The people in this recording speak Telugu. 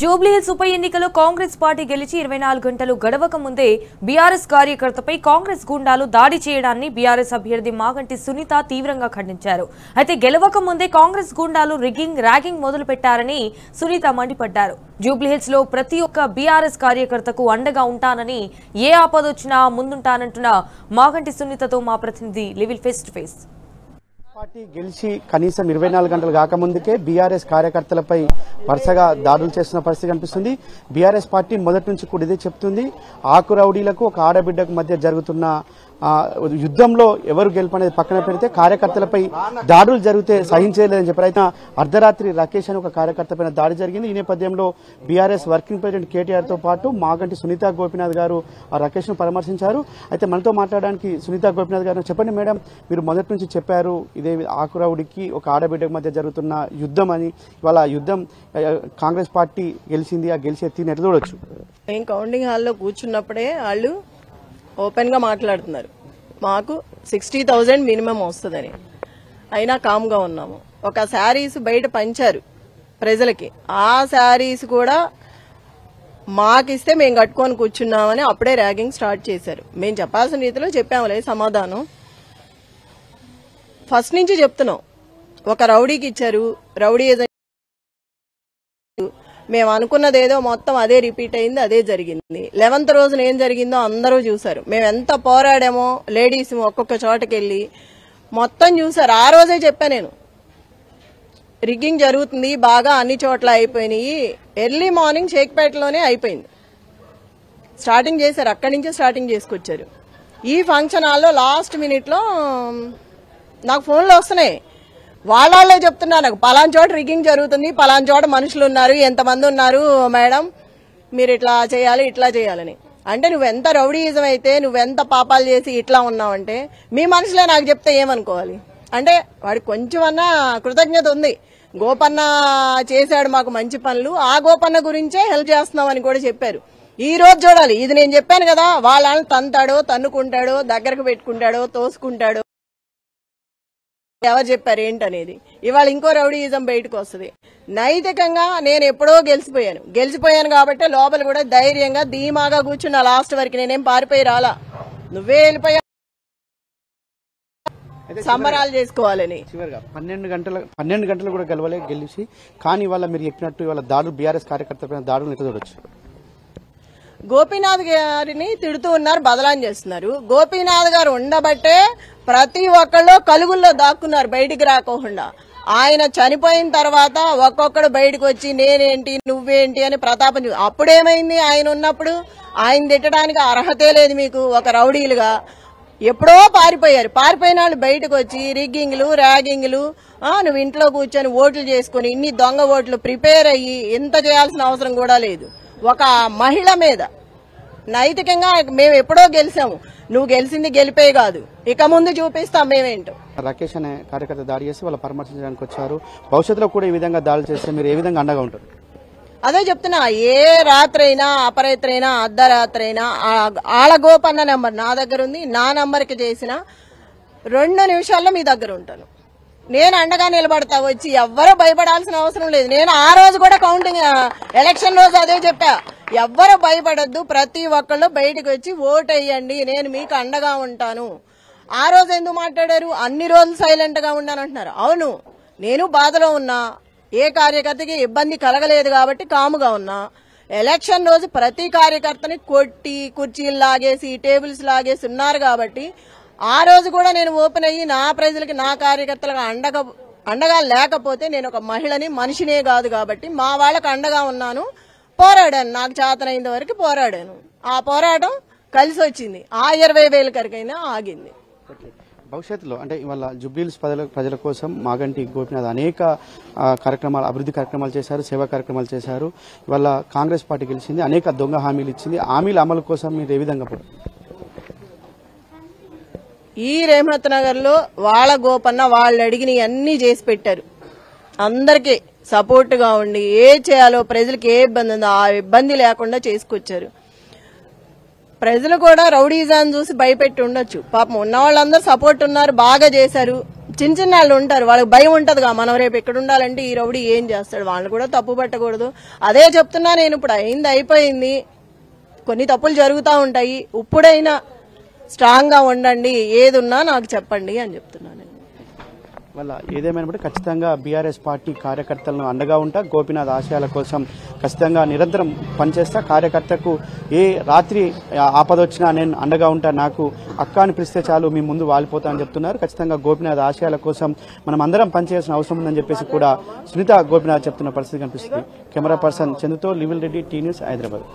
జూబ్లీహిల్స్ ఉప ఎన్నికలో కాంగ్రెస్ పార్టీ గెలిచి 24 గంటలు గడవక ముందే బీఆర్ఎస్ కార్యకర్తపై కాంగ్రెస్ గుండాలు దాడి చేయడాన్ని బీఆర్ఎస్ అభ్యర్థి మాగంటి సునీత తీవ్రంగా ఖండించారు. అయితే గెలవక ముందే కాంగ్రెస్ గుండాలు ర్యాగింగ్ మొదలు పెట్టారని సునీత మండిపడ్డారు. జూబ్లీహిల్స్ లో ప్రతి ఒక్క బీఆర్ఎస్ కార్యకర్తకు అండగా ఉంటానని, ఏ ఆపదొచ్చినా ముందుంటానంటున్న మాగంటి సునీతతో మా ప్రతినిధి లివిల్ ఫేస్ టు ఫేస్. పార్టీ గెలిచి కనీసం 24 గంటలు కాకముందుకే బీఆర్ఎస్ కార్యకర్తలపై వరుసగా దాడులు చేస్తున్న పరిస్థితి కనిపిస్తుంది. బీఆర్ఎస్ పార్టీ మొదటి నుంచి కూడా ఇదే చెప్తుంది. ఆకు రౌడీలకు ఒక ఆడబిడ్డకు మధ్య జరుగుతున్న యుద్ధంలో ఎవరు గెలుపనేది పక్కన పెడితే కార్యకర్తలపై దాడులు జరిగితే సహించలేదని చెప్పారు. అయితే అర్ధరాత్రి రాకేష్ అని ఒక కార్యకర్త పైన దాడి జరిగింది. ఈ నేపథ్యంలో బీఆర్ఎస్ వర్కింగ్ ప్రెసిడెంట్ కేటీఆర్ తో పాటు మాగంటి సునీత గోపీనాథ్ గారు ఆ రాకేష్ ను పరామర్శించారు. అయితే మనతో మాట్లాడడానికి సునీత గోపీనాథ్ గారు, చెప్పండి మేడం, మీరు మొదటి నుంచి చెప్పారు ఇదే ఆకురౌడికి ఒక ఆడబిడ్డ మధ్య జరుగుతున్న యుద్ధం అని. ఇవాళ యుద్ధం కాంగ్రెస్ పార్టీ గెలిచింది, ఆ గెలిచే తీరుని ఎట్లా చూడొచ్చు? మేము కౌంటింగ్ హాల్లో కూర్చున్నప్పుడే వాళ్ళు ఓపెన్ గా మాట్లాడుతున్నారు, మాకు 60,000 మినిమం వస్తుందని. అయినా కామ్గా ఉన్నాము. ఒక శారీస్ బయట పంచారు ప్రజలకి, ఆ శారీస్ కూడా మాకిస్తే మేము కట్టుకొని కూర్చున్నామని అప్పుడే ర్యాగింగ్ స్టార్ట్ చేశారు. మేము చెప్పాల్సిన రీతిలో చెప్పాములే సమాధానం. ఫస్ట్ నుంచి చెప్తున్నాం, ఒక రౌడీకి ఇచ్చారు, రౌడీ మేము అనుకున్నదేదో మొత్తం అదే రిపీట్ అయింది, అదే జరిగింది. 11th రోజున ఏం జరిగిందో అందరూ చూశారు. మేము ఎంత పోరాడామో లేడీస్ ఒక్కొక్క చోటకెళ్లి మొత్తం చూశారు. ఆ రోజే చెప్పా నేను, రిగ్గింగ్ జరుగుతుంది బాగా, అన్ని చోట్ల అయిపోయినాయి. ఎర్లీ మార్నింగ్ షేక్పేటలోనే అయిపోయింది. స్టార్టింగ్ చేశారు, అక్కడి నుంచే స్టార్టింగ్ చేసుకొచ్చారు. ఈ ఫంక్షన్ హాల్లో లాస్ట్ మినిట్ లో నాకు ఫోన్లు వస్తున్నాయి. వాళ్ళే చెప్తున్నారు నాకు, పలానా చోట రిగ్గింగ్ జరుగుతుంది, పలానా చోట మనుషులు ఉన్నారు, ఎంతమంది ఉన్నారు మేడం, మీరు ఇట్లా చేయాలి ఇట్లా చేయాలని. అంటే నువ్వెంత రౌడీయిజం అయితే, నువ్వెంత పాపాలు చేసి ఇట్లా ఉన్నావంటే మీ మనుషులే నాకు చెప్తే ఏమనుకోవాలి? అంటే వాడికి కొంచెమన్నా కృతజ్ఞత ఉంది. గోపన్న చేశాడు మాకు మంచి పనులు, ఆ గోపన్న గురించే హెల్ప్ చేస్తున్నామని కూడా చెప్పారు. ఈ రోజు చూడాలి, ఇది నేను చెప్పాను కదా, వాళ్ళని తంతాడో తన్నుకుంటాడో దగ్గరకు పెట్టుకుంటాడో తోసుకుంటాడో ఎవరు చెప్పారు ఏంటనేది. ఇవాళ ఇంకో రౌడీయిజం బయటకు వస్తుంది. నైతికంగా నేను ఎప్పుడో గెలిచిపోయాను కాబట్టి లోపల కూడా ధైర్యంగా ధీమాగా కూర్చున్నా లాస్ట్ వరకు. నేనేం పారిపోయి రాలా, నువ్వే వెళ్ళిపోయా సంబరాలు చేసుకోవాలని. చివరిగా 12 గంటలు కూడా గెలిచి, కానీ ఇవాళ మీరు చెప్పినట్టు ఇవాళ దాడులు బీఆర్ఎస్ కార్యకర్తలపైన దాడులు ఎట్లా చూడొచ్చు? గోపీనాథ్ గారిని తిడుతూ ఉన్నారు, బదలాం చేస్తున్నారు. గోపీనాథ్ గారు ఉండబట్టే ప్రతి ఒక్కళ్ళు కలుగుల్లో దాక్కున్నారు బయటికి రాకోకుండా. ఆయన చనిపోయిన తర్వాత ఒక్కొక్కడు బయటకు వచ్చి నేనేంటి నువ్వేంటి అని ప్రతాపం. అప్పుడేమైంది? ఆయన ఉన్నప్పుడు ఆయన తిట్టడానికి అర్హతే లేదు మీకు ఒక రౌడీలుగా. ఎప్పుడో పారిపోయారు. పారిపోయిన వాళ్ళు బయటకు వచ్చి రిగ్గింగ్లు ర్యాగింగ్లు, నువ్వు ఇంట్లో కూర్చొని ఓట్లు చేసుకుని ఇన్ని దొంగ ఓట్లు ప్రిపేర్ అయ్యి ఇంత చేయాల్సిన అవసరం కూడా లేదు. ఒక మహిళ మీద నైతికంగా మేము ఎప్పుడో గెలిచాము, నువ్వు గెలిచింది గెలిపే కాదు, ఇక ముందు చూపిస్తాం మేమేంటో. రాకేష్ అనే కార్యకర్త దాడి చేసి వాళ్ళు పరామర్శించడానికి వచ్చారు. భవిష్యత్తులో కూడా ఈ విధంగా దాడులు చేస్తే మీరు ఏ విధంగా అండగా ఉంటారు? అదే చెప్తున్నా, ఏ రాత్రి అయినా అపరాత్రి అయినా అర్ధరాత్రి అయినా ఆళ్ళ గోపన్న నెంబర్ నా దగ్గర ఉంది. నా నంబర్కి చేసిన 2 నిమిషాల్లో మీ దగ్గర ఉంటాను. నేను అండగా నిలబడతా. వచ్చి ఎవ్వరూ భయపడాల్సిన అవసరం లేదు. నేను ఆ రోజు కూడా కౌంటింగ్ ఎలక్షన్ రోజు అదే చెప్పా, ఎవ్వరూ భయపడద్దు, ప్రతి ఒక్కళ్ళు బయటకు వచ్చి ఓటు వేయండి, నేను మీకు అండగా ఉంటాను. ఆ రోజు ఎందుకు మాట్లాడారు? అన్ని రోజులు సైలెంట్ గా ఉన్నానంటున్నారు. అవును, నేను బాధలో ఉన్నా, ఏ కార్యకర్తకి ఇబ్బంది కలగలేదు కాబట్టి కాముగా ఉన్నా. ఎలక్షన్ రోజు ప్రతి కార్యకర్తని కొట్టి కుర్చీలు లాగేసి టేబుల్స్ లాగేసి ఉన్నారు కాబట్టి ఆ రోజు కూడా నేను ఓపెన్ అయ్యి నా ప్రజలకి నా కార్యకర్తలకు అండగా లేకపోతే నేను ఒక మహిళని మనిషినే కాదు కాబట్టి మా వాళ్ళకి అండగా ఉన్నాను. పోరాడాను, నాకు చేతనైన వరకు పోరాడాను. ఆ పోరాటం కలిసి వచ్చింది. ఆ 20,000 కరికైనా ఆగింది. భవిష్యత్తులో అంటే ఇవాళ జూబ్లీహిల్స్ ప్రజల కోసం మాగంటి గోపీనాథ్ అనేక కార్యక్రమాలు, అభివృద్ధి కార్యక్రమాలు చేశారు, సేవా కార్యక్రమాలు చేశారు. ఇవాళ కాంగ్రెస్ పార్టీ గెలిచింది, అనేక దొంగ హామీలు ఇచ్చింది. హామీల అమలు కోసం మీరు ఏ విధంగా ఈ రేమత్ నగర్ లో వాళ్ళ గోపన్న వాళ్ళు అడిగిన అన్ని చేసి పెట్టారు. అందరికీ సపోర్ట్ గా ఉండి ఏ చేయాలో, ప్రజలకు ఏ ఇబ్బంది ఉందో ఆ ఇబ్బంది లేకుండా చేసుకొచ్చారు. ప్రజలు కూడా రౌడీజాన్ని చూసి భయపెట్టి ఉండొచ్చు, పాపం ఉన్న వాళ్ళందరూ సపోర్ట్ ఉన్నారు, బాగా చేశారు. చిన్న చిన్న వాళ్ళు ఉంటారు, వాళ్ళకి భయం ఉంటదిగా మనం రేపు ఎక్కడ ఉండాలంటే ఈ రౌడీ ఏం చేస్తాడు, వాళ్ళని కూడా తప్పు పట్టకూడదు. అదే చెప్తున్నా నేను, ఇప్పుడు అయిపోయింది, కొన్ని తప్పులు జరుగుతూ ఉంటాయి, ఇప్పుడైనా స్ట్రాంగ్ గా ఉండండి, ఏదున్నా నాకు చెప్పండి అని చెప్తున్నాను. వల్ల ఏదేమైనా ఖచ్చితంగా బీఆర్ఎస్ పార్టీ కార్యకర్తలను అండగా ఉంటా, గోపీనాథ్ ఆశయాల కోసం ఖచ్చితంగా నిరంతరం పనిచేస్తా, కార్యకర్తకు ఏ రాత్రి ఆపదొచ్చినా నేను అండగా ఉంటా, నాకు అక్క అని పిలిస్తే చాలు మీ ముందు వాలిపోతా అని చెప్తున్నారు. ఖచ్చితంగా గోపీనాథ్ ఆశయాల కోసం మనం అందరం పనిచేయాల్సిన అవసరం ఉందని చెప్పేసి కూడా సునీత గోపీనాథ్ చెప్తున్న పరిస్థితి కనిపిస్తుంది. కెమెరా పర్సన్ చందుతో లివిల్ రెడ్డి, టీ న్యూస్, హైదరాబాద్.